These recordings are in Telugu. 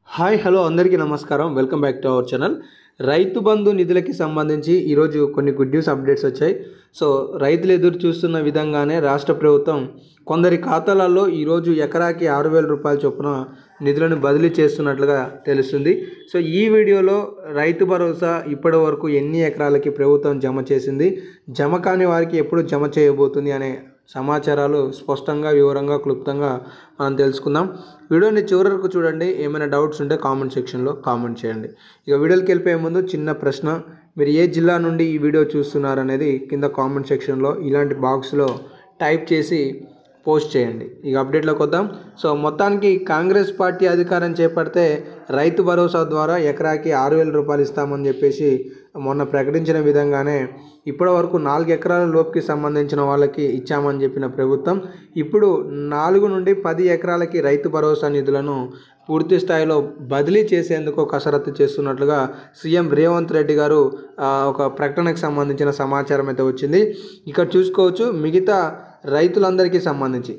హాయ్ హలో అందరికీ నమస్కారం. Welcome back to our channel. Rythu Bandhu నిధులకి సంబంధించి ఈరోజు కొన్ని గుడ్ న్యూస్ అప్డేట్స్ వచ్చాయి. సో రైతులు ఎదురు చూస్తున్న విధంగానే రాష్ట్ర ప్రభుత్వం కొందరి ఖాతాలలో ఈరోజు ఎకరాకి 6,000 రూపాయల చొప్పున నిధులను బదిలీ చేస్తున్నట్లుగా తెలుస్తుంది. సో ఈ వీడియోలో రైతు భరోసా ఇప్పటి వరకు ఎన్ని ఎకరాలకి ప్రభుత్వం జమ చేసింది, జమ కాని వారికి ఎప్పుడు జమ చేయబోతుంది అనే సమాచారాలు స్పష్టంగా, వివరంగా, క్లుప్తంగా మనం తెలుసుకుందాం. వీడియోని చివరి వరకు చూడండి. ఏమైనా డౌట్స్ ఉంటే కామెంట్ సెక్షన్లో కామెంట్ చేయండి. ఇక వీడియోకి వెళ్ళిపోయే ముందు చిన్న ప్రశ్న, మీరు ఏ జిల్లా నుండి ఈ వీడియో చూస్తున్నారనేది కింద కామెంట్ సెక్షన్లో ఇలాంటి బాక్స్లో టైప్ చేసి పోస్ట్ చేయండి. ఇక అప్డేట్లోకి వద్దాం. సో మొత్తానికి కాంగ్రెస్ పార్టీ అధికారం చేపడితే రైతు భరోసా ద్వారా ఎకరాకి 6,000 రూపాయలు ఇస్తామని చెప్పేసి మొన్న ప్రకటించిన విధంగానే ఇప్పటి వరకు 4 ఎకరాల లోపుకి సంబంధించిన వాళ్ళకి ఇచ్చామని చెప్పిన ప్రభుత్వం ఇప్పుడు 4 నుండి 10 ఎకరాలకి రైతు భరోసా నిధులను పూర్తి స్థాయిలో బదిలీ చేసేందుకు కసరత్తు చేస్తున్నట్లుగా సీఎం రేవంత్ రెడ్డి గారు ఒక ప్రకటనకు సంబంధించిన సమాచారం అయితే వచ్చింది. ఇక్కడ చూసుకోవచ్చు, మిగతా రైతులందరికీ సంబంధించి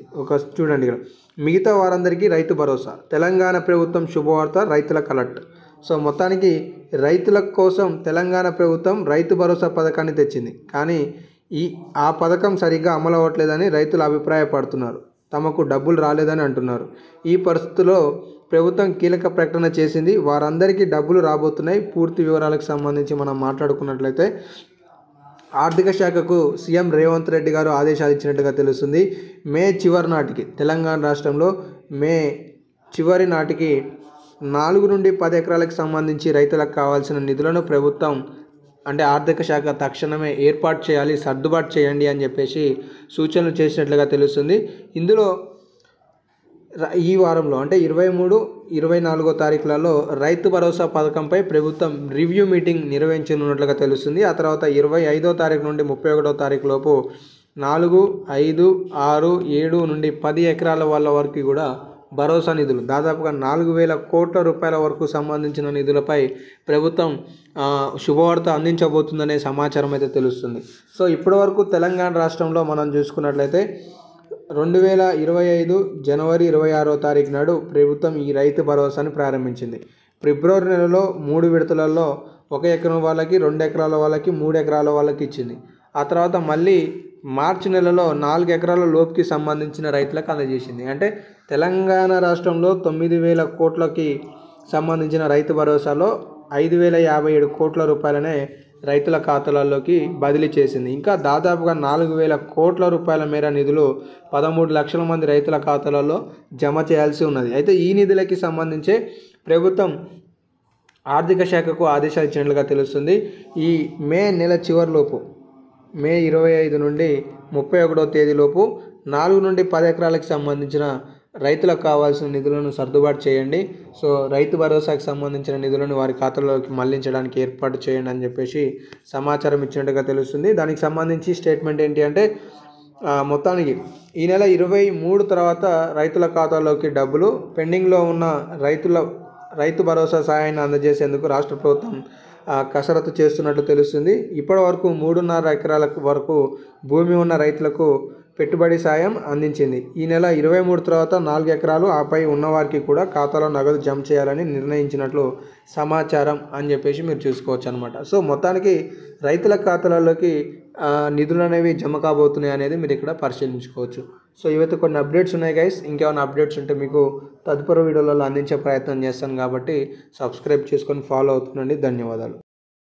చూడండి, ఇక్కడ మిగతా వారందరికీ రైతు భరోసా, తెలంగాణ ప్రభుత్వం శుభవార్త, రైతులకు అలర్ట్. సో మొత్తానికి రైతుల కోసం తెలంగాణ ప్రభుత్వం రైతు భరోసా పథకాన్ని తెచ్చింది. కానీ ఆ పథకం సరిగ్గా అమలు అవ్వట్లేదని రైతులు అభిప్రాయపడుతున్నారు. తమకు డబ్బులు రాలేదని అంటున్నారు. ఈ పరిస్థితుల్లో ప్రభుత్వం కీలక ప్రకటన చేసింది. వారందరికీ డబ్బులు రాబోతున్నాయి. పూర్తి వివరాలకు సంబంధించి మనం మాట్లాడుకున్నట్లయితే ఆర్థిక శాఖకు సీఎం రేవంత్ రెడ్డి గారు ఆదేశాలు ఇచ్చినట్టుగా తెలుస్తుంది. మే చివరి నాటికి తెలంగాణ రాష్ట్రంలో మే చివరి నాటికి 4 నుండి 10 ఎకరాలకు సంబంధించి రైతులకు కావాల్సిన నిధులను ప్రభుత్వం అంటే ఆర్థిక శాఖ తక్షణమే ఏర్పాటు చేయాలి, సర్దుబాటు చేయండి అని చెప్పేసి సూచనలు చేసినట్లుగా తెలుస్తుంది. ఇందులో ఈ వారంలో అంటే 23, 24 తారీఖులలో రైతు భరోసా పథకంపై ప్రభుత్వం రివ్యూ మీటింగ్ నిర్వహించనున్నట్లుగా తెలుస్తుంది. ఆ తర్వాత 25వ తారీఖు నుండి 31వ తారీఖు లోపు 4, 5, 6, 7 నుండి 10 ఎకరాల వాళ్ళ వరకు కూడా భరోసా నిధులు దాదాపుగా 4,000 కోట్ల రూపాయల వరకు సంబంధించిన నిధులపై ప్రభుత్వం శుభవార్త అందించబోతుందనే సమాచారం అయితే తెలుస్తుంది. సో ఇప్పటివరకు తెలంగాణ రాష్ట్రంలో మనం చూసుకున్నట్లయితే 2025 జనవరి 26వ తారీఖు నాడు ప్రభుత్వం ఈ రైతు భరోసాని ప్రారంభించింది. ఫిబ్రవరి నెలలో 3 విడతలలో 1 ఎకరం వాళ్ళకి, 2 ఎకరాల వాళ్ళకి, 3 ఎకరాల వాళ్ళకి ఇచ్చింది. ఆ తర్వాత మళ్ళీ మార్చి నెలలో 4 ఎకరాల లోపుకి సంబంధించిన రైతులకు అందజేసింది. అంటే తెలంగాణ రాష్ట్రంలో 9,000 కోట్లకి సంబంధించిన రైతు భరోసాలో 5,057 కోట్ల రూపాయలనే రైతుల ఖాతాలలోకి బదిలీ చేసింది. ఇంకా దాదాపుగా 4,000 కోట్ల రూపాయల మేర నిధులు 13 లక్షల మంది రైతుల ఖాతాలలో జమ చేయాల్సి ఉన్నది. అయితే ఈ నిధులకి సంబంధించే ప్రభుత్వం ఆర్థిక శాఖకు ఆదేశాలు ఇచ్చినట్లుగా తెలుస్తుంది. ఈ మే నెల చివరిలోపు మే 25 నుండి 31వ తేదీలోపు 4 నుండి 10 ఎకరాలకు సంబంధించిన రైతులకు కావాల్సిన నిధులను సర్దుబాటు చేయండి. సో రైతు భరోసాకు సంబంధించిన నిధులను వారి ఖాతాలోకి మళ్లించడానికి ఏర్పాటు చేయండి అని చెప్పేసి సమాచారం ఇచ్చినట్టుగా తెలుస్తుంది. దానికి సంబంధించి స్టేట్మెంట్ ఏంటి అంటే మొత్తానికి ఈ నెల 23 తర్వాత రైతుల ఖాతాలోకి డబ్బులు పెండింగ్లో ఉన్న రైతు భరోసా సహాయాన్ని అందజేసేందుకు రాష్ట్ర ప్రభుత్వం కసరత్తు చేస్తున్నట్లు తెలుస్తుంది. ఇప్పటి వరకు 3.5 ఎకరాల వరకు భూమి ఉన్న రైతులకు పెట్టుబడి సాయం అందించింది. ఈ నెల 23 తర్వాత 4 ఎకరాలు ఆపై ఉన్నవారికి కూడా ఖాతాలో నగదు జమ చేయాలని నిర్ణయించినట్లు సమాచారం అని చెప్పేసి మీరు చూసుకోవచ్చు అనమాట. సో మొత్తానికి రైతుల ఖాతాలలోకి నిధులు అనేవి జమ కాబోతున్నాయి అనేది మీరు ఇక్కడ పరిశీలించుకోవచ్చు. సో ఇవైతే కొన్ని అప్డేట్స్ ఉన్నాయి గైస్. ఇంకేమైనా అప్డేట్స్ ఉంటే మీకు తదుపరి వీడియోలలో అందించే ప్రయత్నం చేస్తాను కాబట్టి సబ్స్క్రైబ్ చేసుకొని ఫాలో అవుతుండండి. ధన్యవాదాలు.